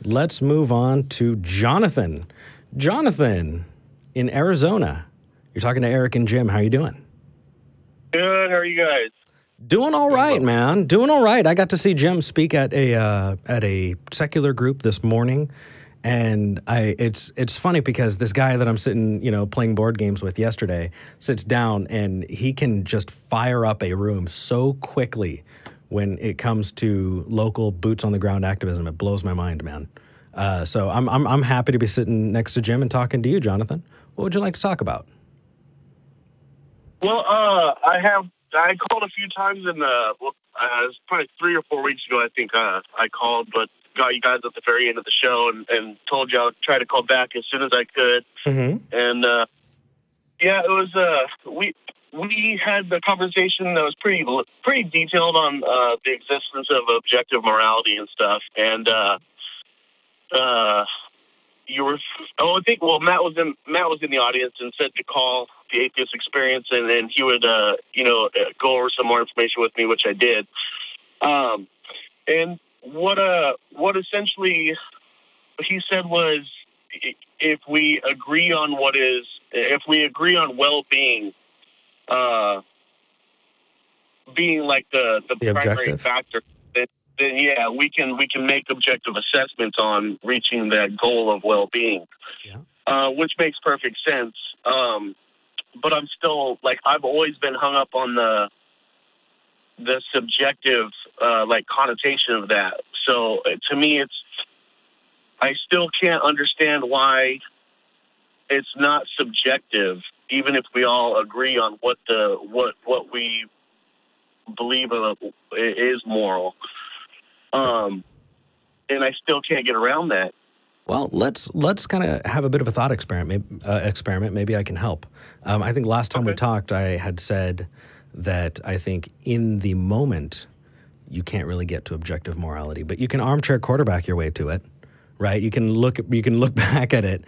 let's move on to Jonathan. Jonathan, in Arizona. You're talking to Eric and Jim. How you doing? Good. How are you guys? Doing all right, man. Doing all right. I got to see Jim speak at a secular group this morning, and it's funny because this guy that I'm sitting, playing board games with yesterday sits down and he can just fire up a room so quickly when it comes to local boots on the ground activism. It blows my mind, man. So I'm happy to be sitting next to Jim and talking to you, Jonathan. What would you like to talk about? Well, I called a few times it was probably 3 or 4 weeks ago, I think I called, but got you guys at the very end of the show and told you I would try to call back as soon as I could. Mm-hmm. And, it was, we had the conversation that was pretty detailed on the existence of objective morality and stuff. And Matt was in the audience and said to call the Atheist Experience, and then he would go over some more information with me, which I did. And what essentially he said was, if we agree on well-being, being like the primary factor, then yeah, we can make objective assessments on reaching that goal of well-being, which makes perfect sense. But I'm still, I've always been hung up on the subjective connotation of that. So to me, I still can't understand why it's not subjective, even if we all agree on what we believe is moral. And I still can't get around that. Well, let's kind of have a bit of a thought experiment. Maybe I can help. I think last time we talked, I had said that I think in the moment you can't really get to objective morality, but you can armchair quarterback your way to it, right? You can look back at it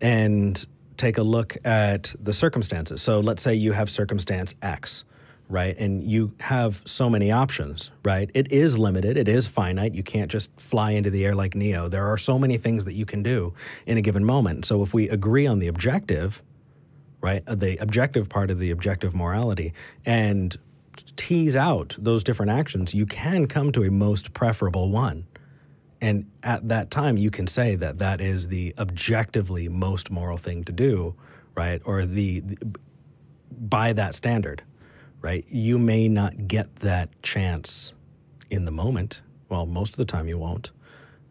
and take a look at the circumstances. So let's say you have circumstance X, right? And you have so many options, right? It is limited. It is finite. You can't just fly into the air like Neo. There are so many things that you can do in a given moment. So if we agree on the objective, right, the objective part of the objective morality, and tease out those different actions, you can come to a most preferable one. And at that time, you can say that that is the objectively most moral thing to do, right? Or by that standard. Right? You may not get that chance in the moment. Well, most of the time you won't.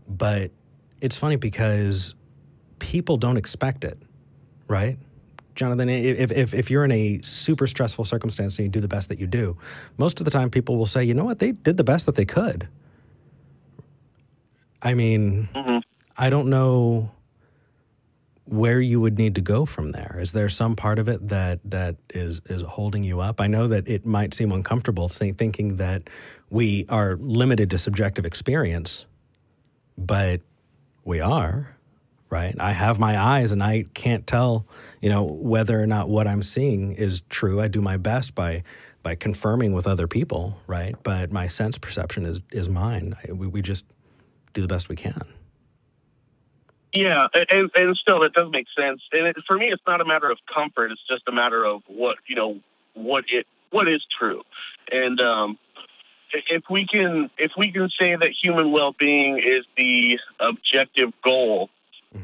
But it's funny because people don't expect it, right? Jonathan, if you're in a super stressful circumstance and you do the best that you do, most of the time people will say, you know what, they did the best that they could. I mean, I don't know where you would need to go from there. Is there some part of it that is holding you up? I know that it might seem uncomfortable thinking that we are limited to subjective experience, but we are, right? I have my eyes and I can't tell, whether or not what I'm seeing is true. I do my best by confirming with other people, right? But my sense perception is mine. We just do the best we can. Yeah, and still, that does make sense. And for me, it's not a matter of comfort. It's just a matter of what is true. And if we can say that human well-being is the objective goal,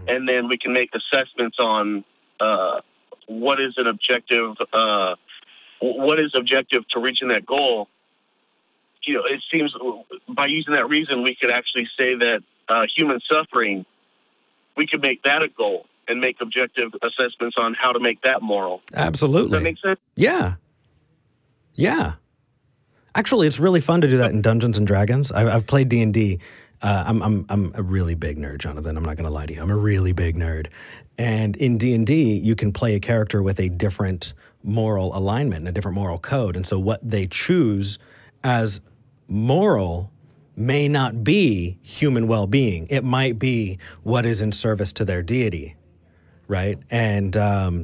and then we can make assessments on what is objective to reaching that goal. It seems by using that reason, we could actually say that human suffering, we could make that a goal and make objective assessments on how to make that moral. Absolutely. Does that make sense? Yeah. Yeah. Actually, it's really fun to do that in Dungeons and Dragons. I've played D&D. I'm a really big nerd, Jonathan. I'm not going to lie to you. I'm a really big nerd. And in D&D, you can play a character with a different moral alignment and a different moral code. And so what they choose as moral may not be human well-being. It might be what is in service to their deity, right? And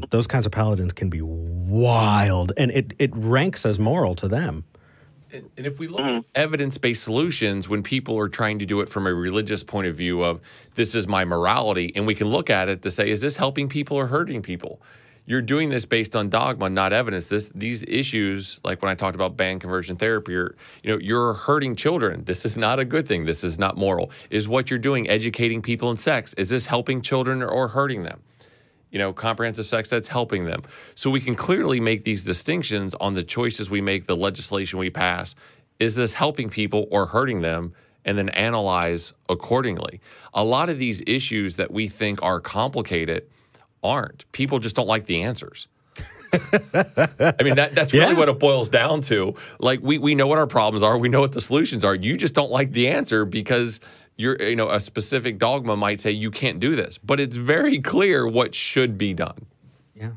those kinds of paladins can be wild, and it ranks as moral to them. And if we look at evidence-based solutions, when people are trying to do it from a religious point of view of this is my morality, and we can look at it to say, is this helping people or hurting people? You're doing this based on dogma, not evidence. These issues, like when I talked about banned conversion therapy, you're hurting children. This is not a good thing. This is not moral. Is what you're doing educating people in sex? Is this helping children or hurting them? Comprehensive sex, that's helping them. So we can clearly make these distinctions on the choices we make, the legislation we pass. Is this helping people or hurting them? And then analyze accordingly. A lot of these issues that we think are complicated aren't. People just don't like the answers. I mean, that's really what it boils down to. Like, we know what our problems are. We know what the solutions are. You just don't like the answer because a specific dogma might say you can't do this, but it's very clear what should be done. Yeah.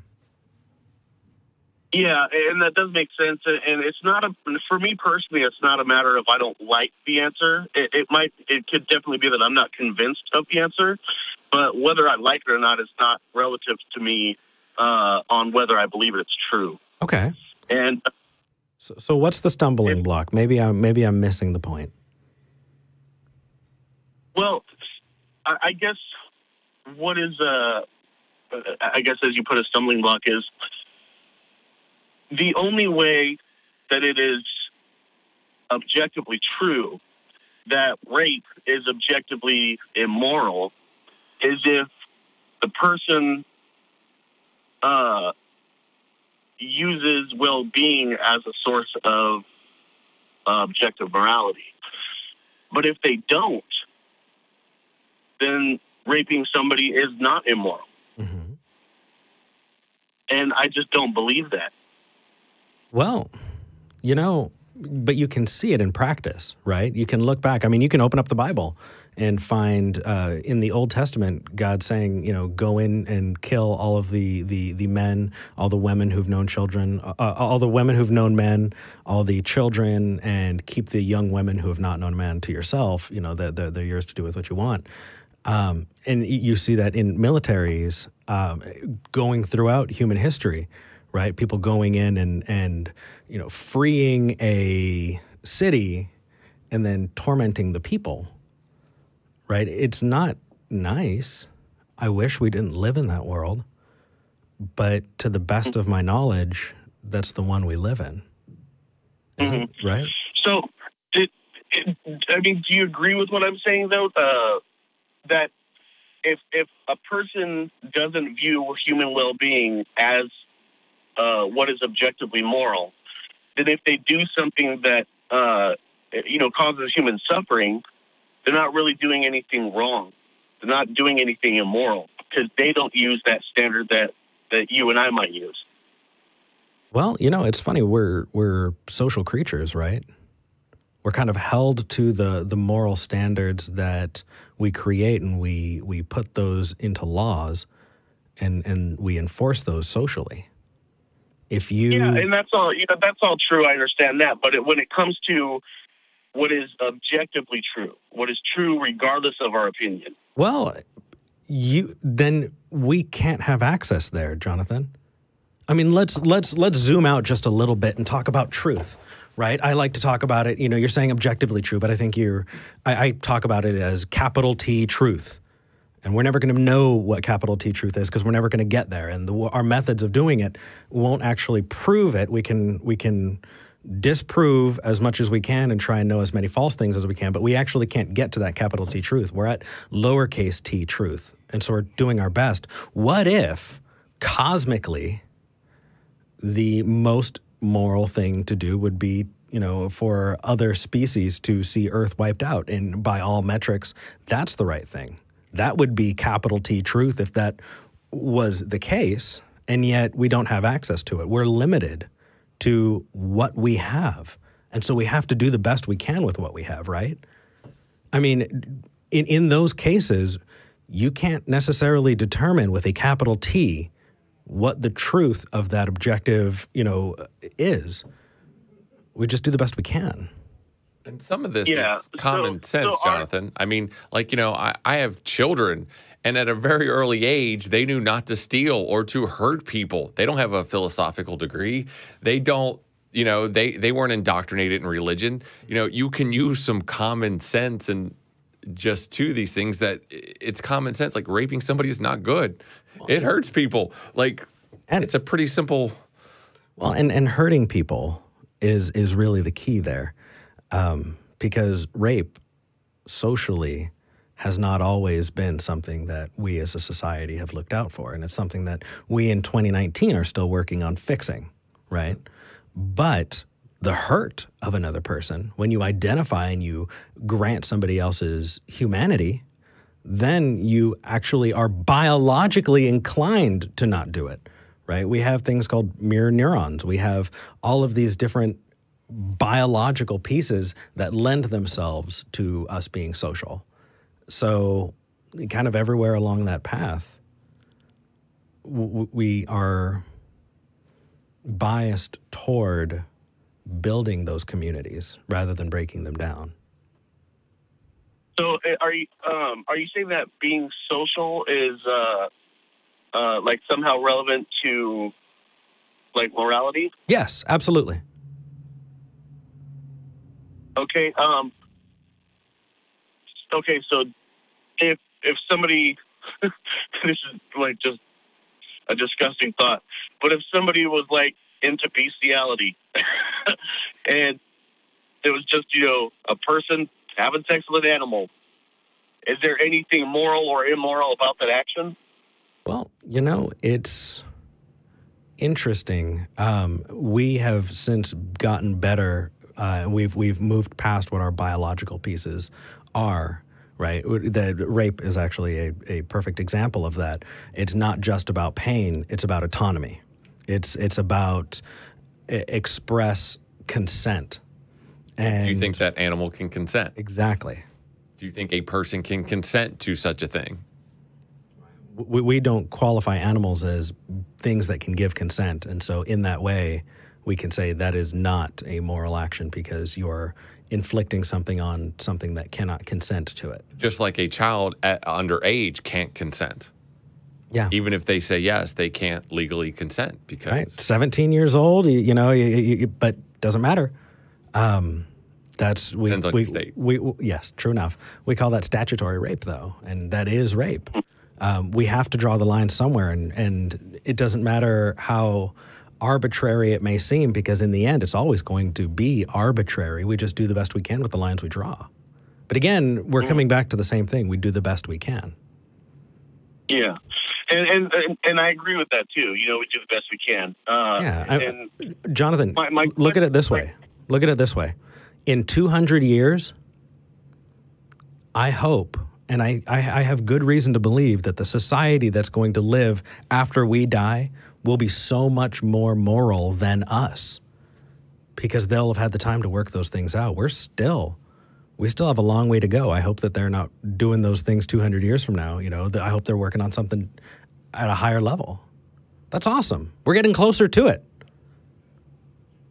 Yeah, and that does make sense. And it's not for me personally, it's not a matter of I don't like the answer. It could definitely be that I'm not convinced of the answer, but whether I like it or not is not relative to me on whether I believe it's true. Okay. And so what's the stumbling block? Maybe I'm missing the point. Well, I guess what is I guess as you put a stumbling block is the only way that it is objectively true that rape is objectively immoral is if the person uses well-being as a source of objective morality. But if they don't, then raping somebody is not immoral. Mm-hmm. And I just don't believe that. Well, but you can see it in practice, right? You can look back. I mean, you can open up the Bible and find in the Old Testament God saying, go in and kill all of the men, all the women who've known children, all the women who've known men, all the children, and keep the young women who have not known men to yourself. They're yours to do with what you want. And you see that in militaries going throughout human history, right? People going in and freeing a city and then tormenting the people, right? It's not nice. I wish we didn't live in that world. But to the best of my knowledge, that's the one we live in. Isn't it, right? So, do you agree with what I'm saying, though? That if a person doesn't view human well-being as what is objectively moral, then if they do something that causes human suffering, they're not really doing anything wrong. They're not doing anything immoral because they don't use that standard that you and I might use. Well, it's funny. We're social creatures, right? We're kind of held to the moral standards that we create, and we put those into laws, and we enforce those socially. And that's all. That's all true. I understand that, but when it comes to what is objectively true, what is true regardless of our opinion, well, then we can't have access there, Jonathan. I mean, let's zoom out just a little bit and talk about truth. Right? I like to talk about it, you're saying objectively true, but I think I talk about it as capital T truth. And we're never going to know what capital T truth is because we're never going to get there. And our methods of doing it won't actually prove it. We can disprove as much as we can and try and know as many false things as we can, but we actually can't get to that capital T truth. We're at lowercase t truth. And so we're doing our best. What if cosmically the most moral thing to do would be, for other species to see Earth wiped out? And by all metrics, that's the right thing. That would be capital T truth if that was the case, and yet we don't have access to it. We're limited to what we have. And so we have to do the best we can with what we have, right? I mean, in those cases, you can't necessarily determine with a capital T what the truth of that objective, is. We just do the best we can. And some of this is common sense, Jonathan. I mean, I have children, and at a very early age, they knew not to steal or to hurt people. They don't have a philosophical degree. They don't You know, they weren't indoctrinated in religion. You know, you can use some common sense and just to these things that it's common sense. Like raping somebody is not good. It hurts people. Like, and it's a pretty simple. Well, and hurting people is really the key there, because rape socially has not always been something that we as a society have looked out for, and it's something that we in 2019 are still working on fixing, right? But the hurt of another person, when you identify and you grant somebody else's humanity, then you actually are biologically inclined to not do it, right? We have things called mirror neurons. We have all of these different biological pieces that lend themselves to us being social. So kind of everywhere along that path, we are biased toward building those communities rather than breaking them down. So are you saying that being social is like somehow relevant to like morality? Yes, absolutely. Okay. Okay. So if somebody, this is like just a disgusting thought, but if somebody was like into bestiality and it was just, you know, a person having sex with an animal, is there anything moral or immoral about that action? Well, you know, it's interesting. We have since gotten better. We've moved past what our biological pieces are. Right. The rape is actually a perfect example of that. It's not just about pain. It's about autonomy. It's about express consent. And do you think that animal can consent? Exactly. Do you think a person can consent to such a thing? We don't qualify animals as things that can give consent. And so in that way, we can say that is not a moral action because you're inflicting something on something that cannot consent to it. Just like a child at underage can't consent. Yeah. Even if they say yes, they can't legally consent because... Right. 17 years old, you know, but doesn't matter. That's... Depends on your state. Yes, true enough. We call that statutory rape, though, and that is rape. We have to draw the line somewhere, and it doesn't matter how arbitrary it may seem, because in the end, it's always going to be arbitrary. We just do the best we can with the lines we draw. But again, we're coming back to the same thing. We do the best we can. Yeah. And I agree with that, too. You know, we do the best we can. Jonathan, look at it this way. Look at it this way. In 200 years, I hope, and I have good reason to believe that the society that's going to live after we die will be so much more moral than us, because they'll have had the time to work those things out. We still have a long way to go. I hope that they're not doing those things 200 years from now. You know, I hope they're working on something at a higher level. That's awesome. We're getting closer to it.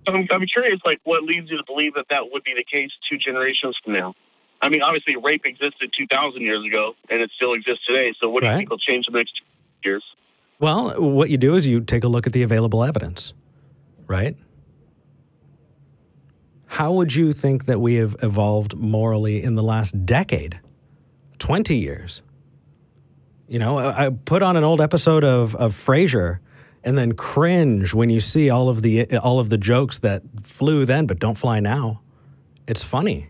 I'm curious, like, what leads you to believe that that would be the case 2 generations from now? I mean, obviously, rape existed 2,000 years ago, and it still exists today. So what do you think will change in the next 2 years? Well, what you do is you take a look at the available evidence, right? How would you think that we have evolved morally in the last decade, 20 years? You know, I put on an old episode of Frasier and then cringe when you see all of the jokes that flew then but don't fly now. It's funny.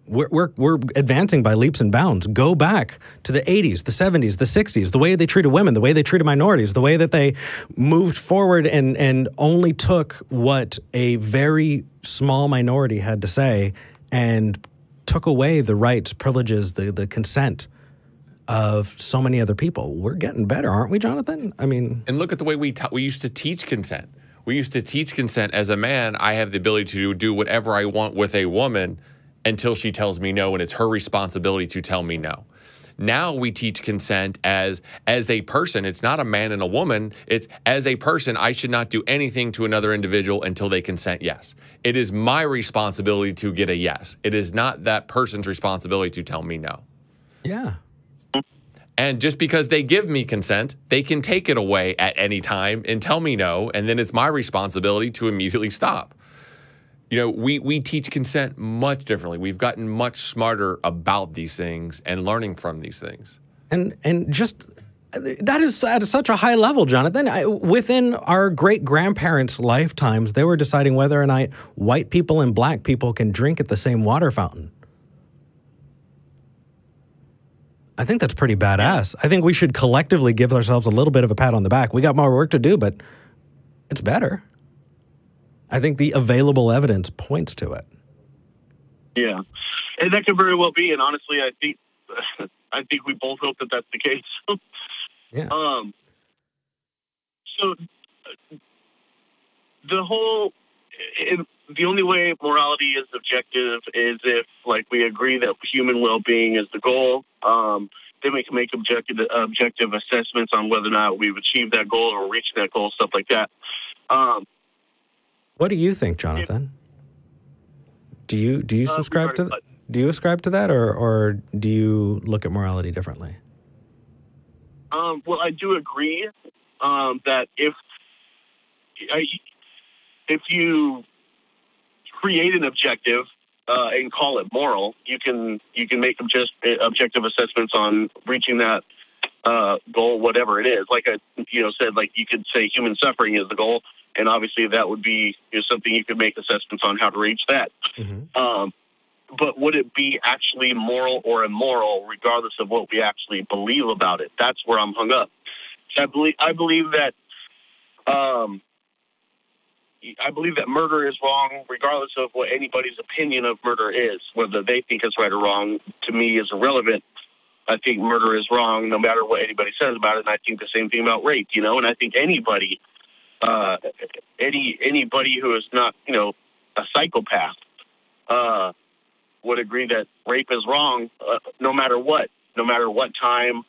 We're advancing by leaps and bounds. Go back to the 80s, the 70s, the 60s, the way they treated women, the way they treated minorities, the way that they moved forward and only took what a very small minority had to say and took away the rights, privileges, the consent of so many other people. We're getting better, aren't we, Jonathan? I mean... And look at the way we used to teach consent. We used to teach consent as a man. I have the ability to do whatever I want with a woman until she tells me no, and it's her responsibility to tell me no. Now we teach consent as a person. It's not a man and a woman. It's as a person, I should not do anything to another individual until they consent yes. It is my responsibility to get a yes. It is not that person's responsibility to tell me no. Yeah. And just because they give me consent, they can take it away at any time and tell me no, and then it's my responsibility to immediately stop. You know, we teach consent much differently. We've gotten much smarter about these things and learning from these things. And just that is at such a high level, Jonathan. Within our great-grandparents' lifetimes, they were deciding whether or not white people and black people can drink at the same water fountain. I think that's pretty badass. I think we should collectively give ourselves a little bit of a pat on the back. We got more work to do, but it's better. I think the available evidence points to it. Yeah, and that could very well be. And honestly, I think we both hope that that's the case. Yeah. So the only way morality is objective is if, like, we agree that human well-being is the goal. Then we can make objective assessments on whether or not we've achieved that goal or reached that goal, stuff like that. What do you think, Jonathan? Do you subscribe to that? Do you ascribe to that, or do you look at morality differently? Well, I do agree that if you create an objective and call it moral, you can make objective assessments on reaching that goal, whatever it is. Like I said, like you could say human suffering is the goal, and obviously that would be something you could make assessments on how to reach that. Mm-hmm. But would it be actually moral or immoral, regardless of what we actually believe about it? That's where I'm hung up. I believe that murder is wrong, regardless of what anybody's opinion of murder is. Whether they think it's right or wrong, to me, is irrelevant. I think murder is wrong, no matter what anybody says about it. And I think the same thing about rape. And I think anybody who is not, a psychopath, would agree that rape is wrong, no matter what time,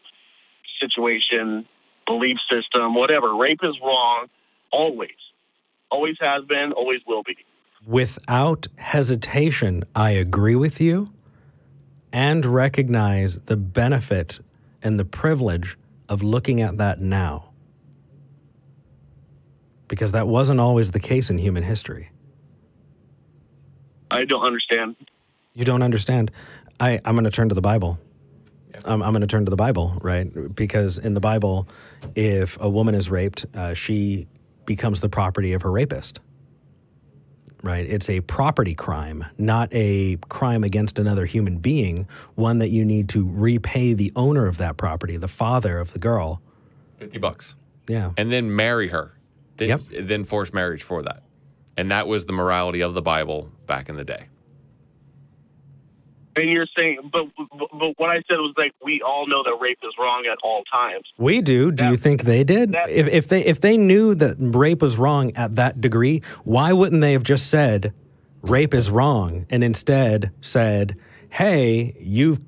situation, belief system, whatever. Rape is wrong, always. Always has been, always will be. Without hesitation, I agree with you and recognize the benefit and the privilege of looking at that now. Because that wasn't always the case in human history. I don't understand. You don't understand. I'm going to turn to the Bible. Yeah. I'm going to turn to the Bible, right? Because in the Bible, if a woman is raped, she becomes the property of her rapist, right? It's a property crime, not a crime against another human being, one that you need to repay the owner of that property, the father of the girl. $50. Yeah. And then marry her. Then force marriage for that. And that was the morality of the Bible back in the day. And you're saying, but what I said was, like, we all know that rape is wrong at all times. We do. Do you think they did? If they knew that rape was wrong at that degree, why wouldn't they have just said rape is wrong and instead said, hey, you've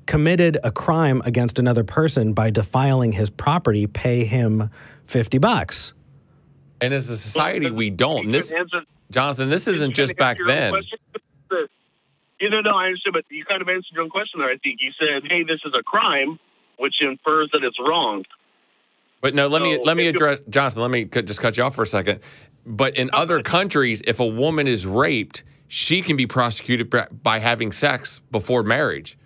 committed a crime against another person by defiling his property, pay him $50? And as a society, we don't. Jonathan, this isn't just back then. No, I understand, but you kind of answered your own question there. I think you said, hey, this is a crime, which infers that it's wrong. But no, let me address, Jonathan, let me just cut you off for a second. But in other countries, if a woman is raped, she can be prosecuted by having sex before marriage.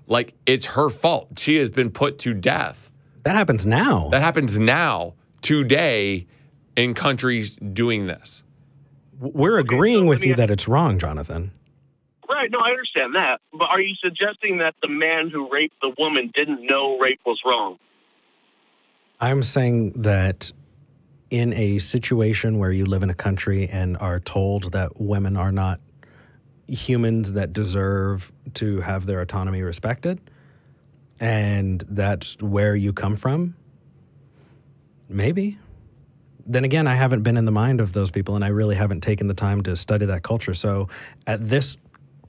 Like, it's her fault. She has been put to death. That happens now. That happens now, today, in countries doing this. We're agreeing with you that it's wrong, Jonathan. Right, no, I understand that. But are you suggesting that the man who raped the woman didn't know rape was wrong? I'm saying that in a situation where you live in a country and are told that women are not humans that deserve to have their autonomy respected, and that's where you come from, maybe. Then again, I haven't been in the mind of those people, and I really haven't taken the time to study that culture. So at this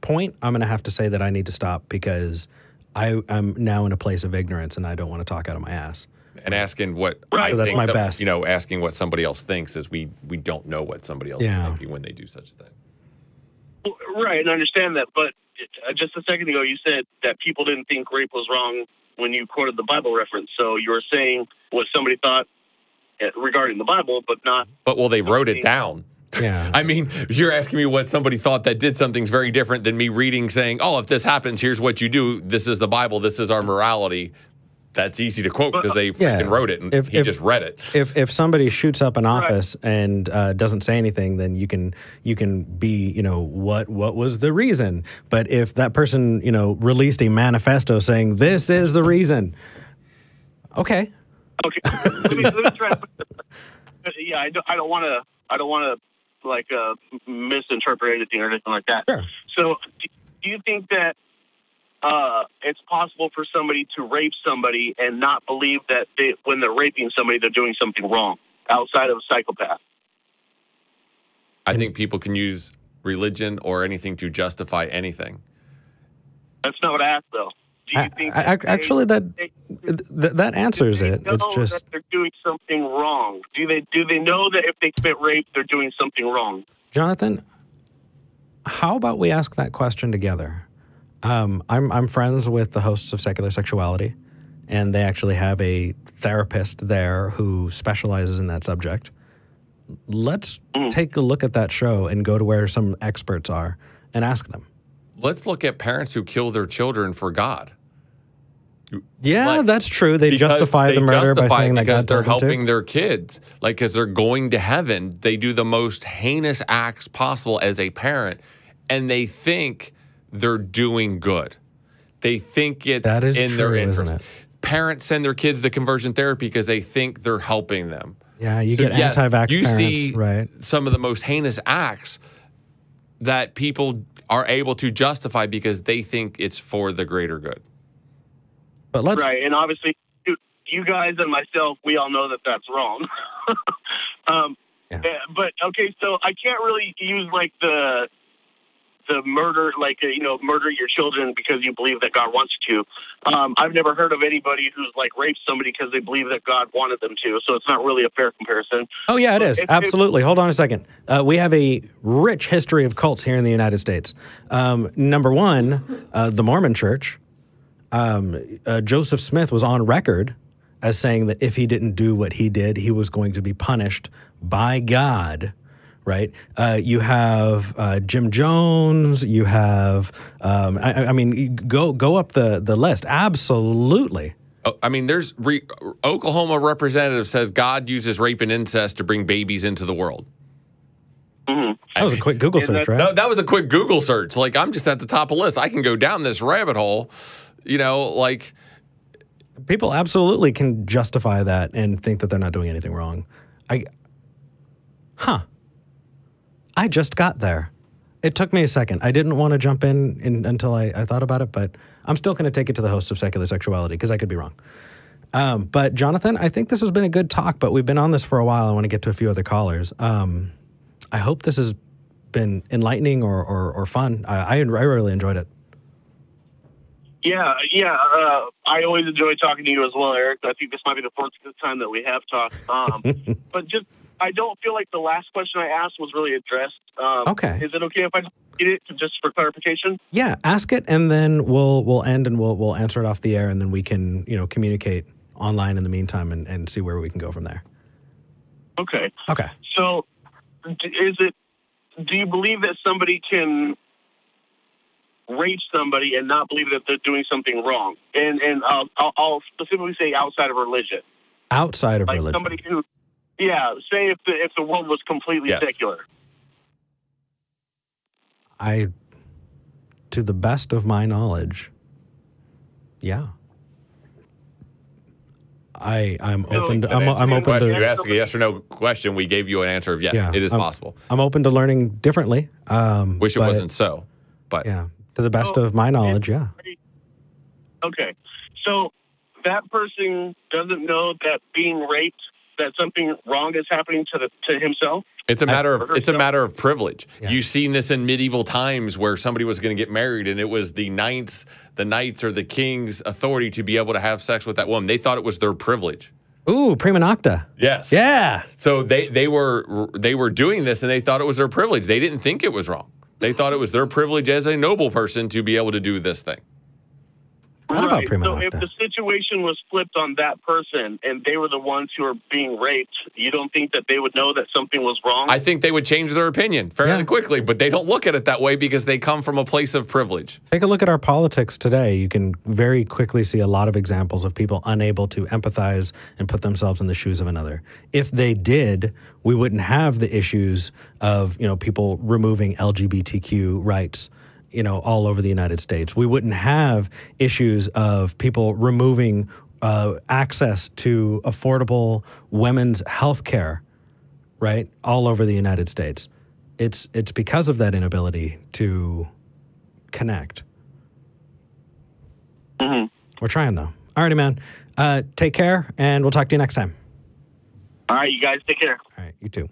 point, I'm going to have to say that I need to stop because I'm now in a place of ignorance and I don't want to talk out of my ass. And asking what I so that's think, my best. Asking what somebody else thinks is we don't know what somebody else is thinking when they do such a thing. Right, and I understand that, but just a second ago, you said that people didn't think rape was wrong when you quoted the Bible reference. So you were saying what somebody thought regarding the Bible, but not. But well, they wrote it down. Yeah. I mean, you're asking me what somebody thought that did something's very different than me reading saying, oh, if this happens, here's what you do. This is the Bible. This is our morality. That's easy to quote because they freaking wrote it and he just read it. If somebody shoots up an office and doesn't say anything, then you can be, you know, what was the reason? But if that person, you know, released a manifesto saying this is the reason, okay. Let me try. Yeah, I don't want to like misinterpret anything or anything like that. Sure. So, do you think that it's possible for somebody to rape somebody and not believe that when they're raping somebody, they're doing something wrong outside of a psychopath? I think people can use religion or anything to justify anything. That's not what I asked, though. Do you think actually that answers it? It's just that they're doing something wrong. Do they know that if they commit rape, they're doing something wrong? Jonathan, how about we ask that question together? I'm friends with the hosts of Secular Sexuality, and they actually have a therapist there who specializes in that subject. Let's take a look at that show and go to where some experts are and ask them. Let's look at parents who kill their children for God. Yeah, that's true. They justify the murder by saying that God they're told them helping their kids. Like, because they're going to heaven, they do the most heinous acts possible as a parent, and they think they're doing good. They think it's in their interest. Isn't it? Parents send their kids to conversion therapy because they think they're helping them. Yeah, you get anti-vax you parents, see right? Some of the most heinous acts that people are able to justify because they think it's for the greater good. But let's and obviously, you guys and myself, we all know that that's wrong. But okay, so I can't really use like the murder, like murder your children because you believe that God wants you to. I've never heard of anybody who's like raped somebody because they believe that God wanted them to. So it's not really a fair comparison. Oh yeah, it is absolutely. Hold on a second. We have a rich history of cults here in the United States. Number one, the Mormon Church. Joseph Smith was on record as saying that if he didn't do what he did, he was going to be punished by God. Right? You have Jim Jones. You have, I mean, go up the list. Absolutely. I mean, there's Oklahoma representative says God uses rape and incest to bring babies into the world. Mm-hmm. That was a quick Google search, right? No, that was a quick Google search. Like, I'm just at the top of the list. I can go down this rabbit hole, like. People absolutely can justify that and think that they're not doing anything wrong. I just got there. It took me a second. I didn't want to jump in until I thought about it, but I'm still going to take it to the host of Secular Sexuality because I could be wrong. But Jonathan, I think this has been a good talk, but we've been on this for a while. I want to get to a few other callers. I hope this has been enlightening or fun. I really enjoyed it. Yeah. I always enjoy talking to you as well, Eric. I think this might be the first time that we have talked. But I don't feel like the last question I asked was really addressed. Okay. Is it okay if I get it just for clarification? Yeah, ask it, and then we'll end and we'll answer it off the air, and then we can communicate online in the meantime and see where we can go from there. Okay. Okay. So, do you believe that somebody can rape somebody and not believe that they're doing something wrong? And I'll specifically say outside of religion. Outside of like religion. Somebody who. Yeah, say if the world was completely secular. To the best of my knowledge, yeah. I'm open to. I'm open to. You asked a yes or no question. We gave you an answer of yes. Yeah, it is possible. I'm open to learning differently. Wish it wasn't so, but yeah, to the best of my knowledge, yeah. Okay, so that person doesn't know that being raped, that something wrong is happening to himself. It's a matter of privilege. Yeah. You've seen this in medieval times where somebody was going to get married and it was the knights or the king's authority to be able to have sex with that woman. They thought it was their privilege. Ooh, prima nocta. Yes. Yeah. So they were doing this and they thought it was their privilege. They didn't think it was wrong. They thought it was their privilege as a noble person to be able to do this thing. Right. So if the situation was flipped on that person and they were the ones who were being raped, you don't think that they would know that something was wrong? I think they would change their opinion fairly quickly, but they don't look at it that way because they come from a place of privilege. Take a look at our politics today. You can very quickly see a lot of examples of people unable to empathize and put themselves in the shoes of another. If they did, we wouldn't have the issues of, people removing LGBTQ rights all over the United States. We wouldn't have issues of people removing access to affordable women's health care, right, all over the United States. It's because of that inability to connect. Mm-hmm. We're trying, though. All righty, man. Take care, and we'll talk to you next time. All right, you guys take care. All right, you too.